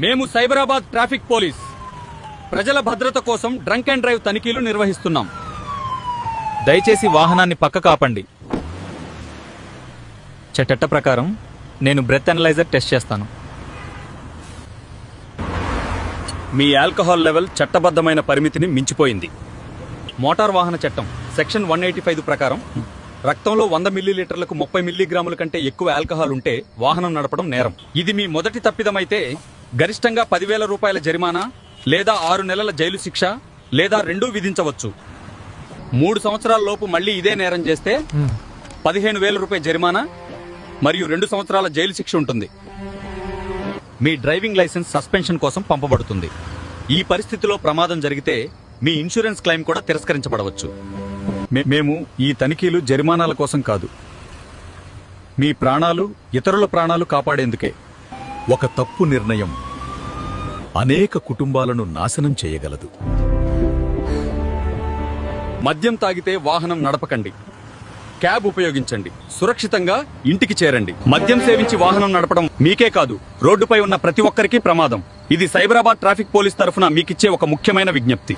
మేము Cyberabad traffic police ప్రజల భద్రత కోసం డ్రంక్ అండ్ డ్రైవ్ తనిఖీలు నిర్వహిస్తున్నాం. దయచేసి వాహనాన్ని పక్కకు ఆపండి. చట్ట ప్రకారం నేను బ్రెత్ అనలైజర్ టెస్ట్ చేస్తాను. మీ ఆల్కహాల్ లెవెల్ చట్టబద్ధమైన పరిమితిని మించిపోయింది. మోటార్ వాహన చట్టం సెక్షన్ 185 ప్రకారం రక్తంలో 100 మిల్లీలీటర్లకు 30 మిల్లీగ్రాముల కంటే ఎక్కువ ఆల్కహాల్ ఉంటే వాహనం నడపడం నేరం. ఇది మీ మొదటి తప్పిదమైతే గరిష్టంగా 10,000 రూపాయల జరిమానా లేదా 6 నెలల జైలు శిక్ష లేదా రెండూ విధించవచ్చు. 3 సంవత్సరాల లోపు మళ్లీ ఇదే నేరం చేస్తే 15,000 రూపాయల జరిమానా మరియు 2 సంవత్సరాల జైలు శిక్ష ఉంటుంది. మీ డ్రైవింగ్ లైసెన్స్ సస్పెన్షన్ కోసం పంపబడుతుంది. ఈ పరిస్థితిలో ప్రమాదం జరిగితే మీ ఇన్సూరెన్స్ క్లెయిమ్ కూడా తిరస్కరించబడవచ్చు. మేము ఈ తనిఖీలు జరిమానాల కోసం కాదు, మీ ప్రాణాలు ఇతరుల ప్రాణాలు కాపాడేందుకే. ఒక తప్పు నిర్ణయం అనేక కుటుంబాలను నాశనం చేయగలదు. మద్యం తాగితే వాహనం నడపకండి. క్యాబ్ ఉపయోగించండి. సురక్షితంగా ఇంటికి చేరండి. మద్యం సేవించి వాహనం నడపడం మీకే కాదు, రోడ్డుపై ఉన్న ప్రతి ఒక్కరికి ప్రమాదం. ఇది సైబరాబాద్ ట్రాఫిక్ పోలీస్ తరఫున మీకిచ్చే ఒక ముఖ్యమైన విజ్ఞప్తి.